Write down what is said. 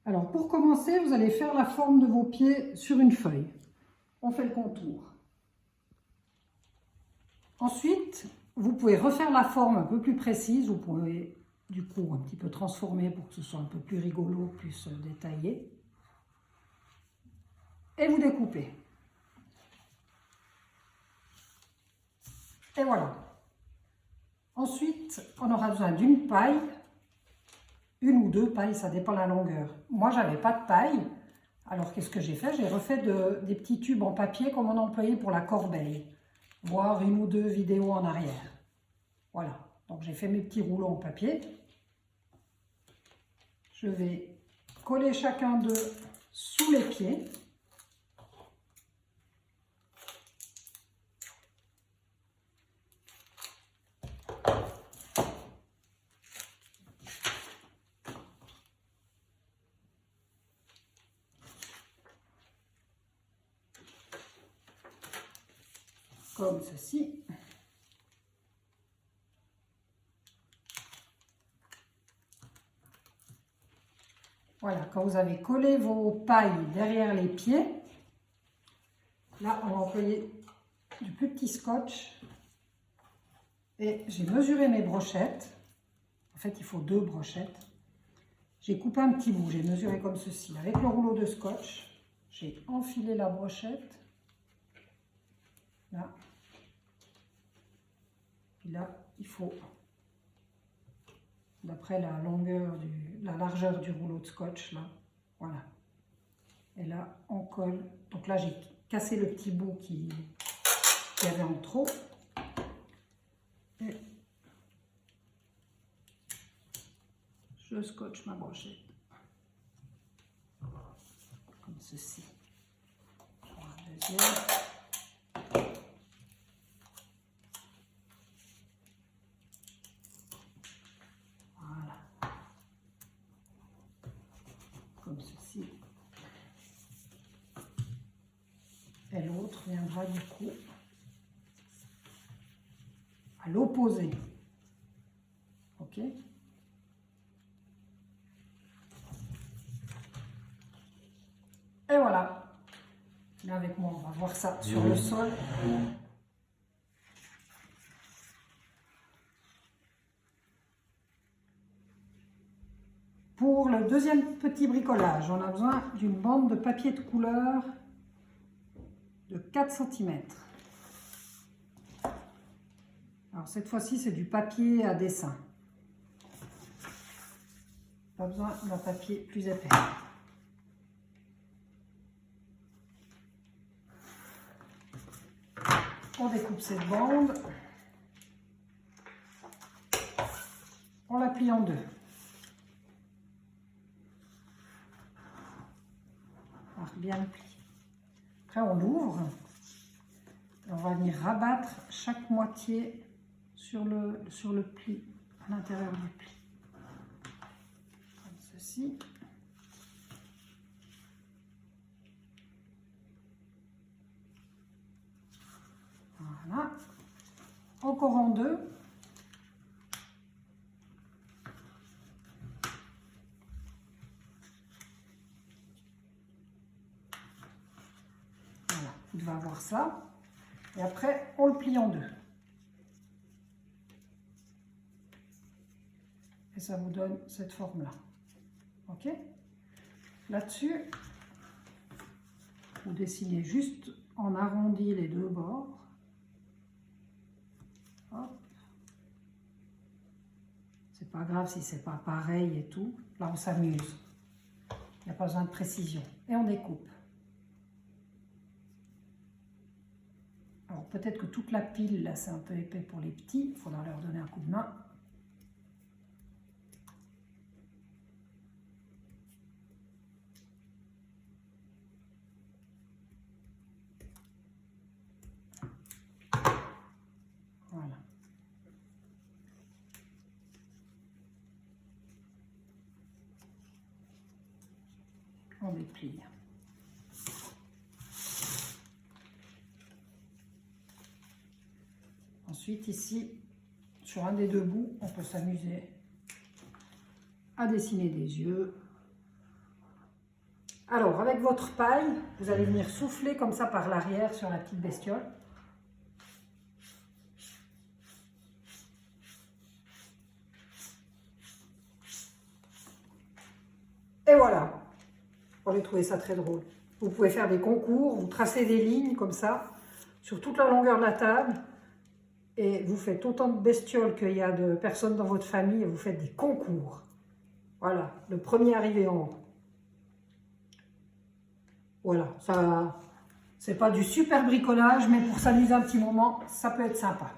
Alors pour commencer, vous allez faire la forme de vos pieds sur une feuille. On fait le contour. Ensuite, vous pouvez refaire la forme un peu plus précise. Vous pouvez du coup un petit peu transformer pour que ce soit un peu plus rigolo, plus détaillé. Et vous découpez. Et voilà. Ensuite, on aura besoin d'une paille, une ou deux pailles, ça dépend de la longueur. Moi, j'avais pas de paille, alors qu'est-ce que j'ai fait? J'ai refait des petits tubes en papier comme on employait pour la corbeille, voir une ou deux vidéos en arrière. Voilà, donc j'ai fait mes petits rouleaux en papier. Je vais coller chacun d'eux sous les pieds. Comme ceci. Voilà, quand vous avez collé vos pailles derrière les pieds, là on va employer du plus petit scotch et j'ai mesuré mes brochettes. En fait, il faut 2 brochettes. J'ai coupé un petit bout, j'ai mesuré comme ceci. Avec le rouleau de scotch, j'ai enfilé la brochette. Là. Puis là, il faut, d'après la largeur du rouleau de scotch, là, voilà. Et là, on colle. Donc là, j'ai cassé le petit bout qui avait en trop. Et je scotche ma brochette. Comme ceci. Un deuxième. Comme ceci. Et l'autre viendra du coup à l'opposé. Ok? Et voilà. Là avec moi, on va voir ça sur le sol. Pour le deuxième petit bricolage, on a besoin d'une bande de papier de couleur de 4 cm. Alors cette fois-ci, c'est du papier à dessin. Pas besoin d'un papier plus épais. On découpe cette bande. On la plie en deux. Alors, bien le pli. Après, on l'ouvre. On va venir rabattre chaque moitié sur le pli, à l'intérieur du pli. Comme ceci. Voilà. Encore en deux. Voilà, vous devez avoir ça. Et après, on le plie en deux. Et ça vous donne cette forme-là. Ok? Là-dessus, vous dessinez juste en arrondi les deux bords. Hop. C'est pas grave si c'est pas pareil et tout. Là, on s'amuse. Il n'y a pas besoin de précision. Et on découpe. Alors peut-être que toute la pile, là, c'est un peu épais pour les petits. Il faudra leur donner un coup de main. Voilà. On déplie. Ensuite, ici, sur un des deux bouts, on peut s'amuser à dessiner des yeux. Alors, avec votre paille, vous allez venir souffler comme ça par l'arrière sur la petite bestiole. Et voilà. Moi, j'ai trouvé ça très drôle. Vous pouvez faire des concours, vous tracez des lignes comme ça, sur toute la longueur de la table. Et vous faites autant de bestioles qu'il y a de personnes dans votre famille et vous faites des concours. Voilà, le premier arrivé en haut. Voilà, ça, c'est pas du super bricolage, mais pour s'amuser un petit moment, ça peut être sympa.